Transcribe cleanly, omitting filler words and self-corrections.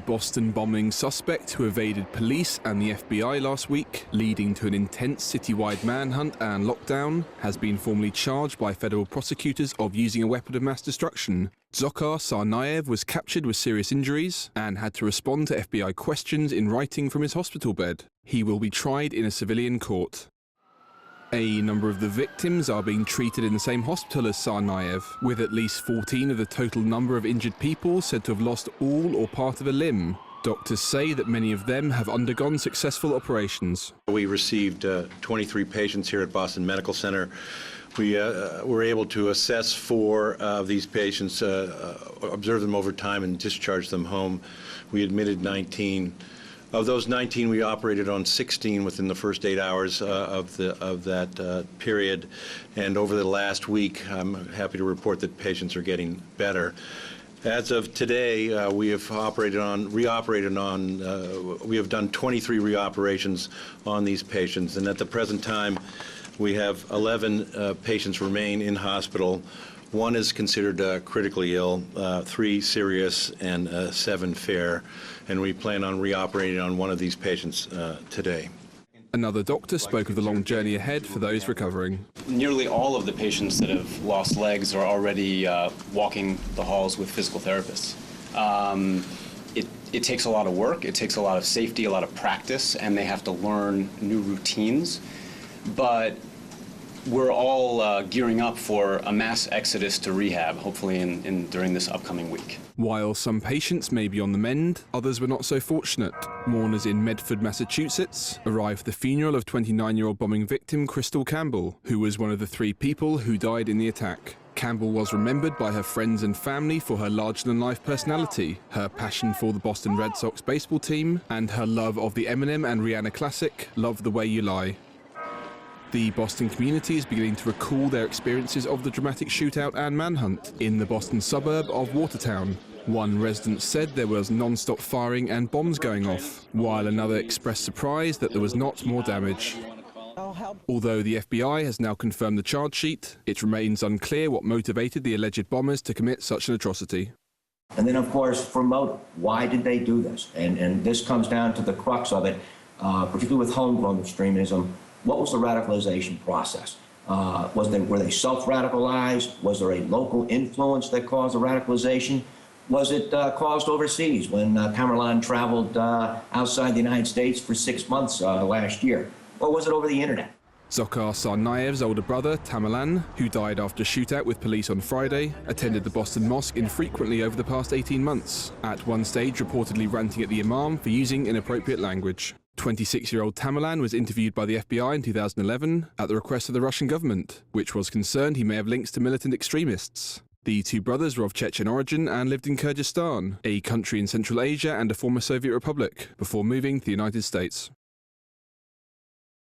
The Boston bombing suspect who evaded police and the FBI last week, leading to an intense citywide manhunt and lockdown, has been formally charged by federal prosecutors of using a weapon of mass destruction. Dzhokhar Tsarnaev was captured with serious injuries and had to respond to FBI questions in writing from his hospital bed. He will be tried in a civilian court. A number of the victims are being treated in the same hospital as Tsarnaev, with at least 14 of the total number of injured people said to have lost all or part of a limb. Doctors say that many of them have undergone successful operations. We received 23 patients here at Boston Medical Center. We were able to assess 4 of these patients, observe them over time, and discharge them home. We admitted 19. Of those 19, we operated on 16 within the first 8 hours of that period. And over the last week, I'm happy to report that patients are getting better. As of today, we have we have done 23 reoperations on these patients. And at the present time, we have 11 patients remain in hospital. 1 is considered critically ill, 3 serious, and 7 fair. And we plan on reoperating on 1 of these patients today. Another doctor spoke of the long journey ahead for those recovering. Nearly all of the patients that have lost legs are already walking the halls with physical therapists. It takes a lot of work, it takes a lot of safety, a lot of practice, and they have to learn new routines. But we're all gearing up for a mass exodus to rehab, hopefully during this upcoming week. While some patients may be on the mend, others were not so fortunate. Mourners in Medford, Massachusetts, arrived for the funeral of 29-year-old bombing victim Crystal Campbell, who was one of the 3 people who died in the attack. Campbell was remembered by her friends and family for her larger-than-life personality, her passion for the Boston Red Sox baseball team, and her love of the Eminem and Rihanna classic, Love the Way You Lie. The Boston community is beginning to recall their experiences of the dramatic shootout and manhunt in the Boston suburb of Watertown. One resident said there was non-stop firing and bombs going off, while another expressed surprise that there was not more damage. Although the FBI has now confirmed the charge sheet, it remains unclear what motivated the alleged bombers to commit such an atrocity. And then, of course, for motive, why did they do this? And this comes down to the crux of it, particularly with homegrown extremism. What was the radicalization process? Were they self-radicalized? Was there a local influence that caused the radicalization? Was it caused overseas when Tamerlan traveled outside the United States for 6 months last year? Or was it over the internet? Dzhokhar Tsarnaev's older brother, Tamerlan, who died after a shootout with police on Friday, attended the Boston Mosque infrequently over the past 18 months, at one stage reportedly ranting at the imam for using inappropriate language. 26-year-old Tamerlan was interviewed by the FBI in 2011 at the request of the Russian government, which was concerned he may have links to militant extremists. The 2 brothers were of Chechen origin and lived in Kyrgyzstan, a country in Central Asia and a former Soviet republic, before moving to the United States.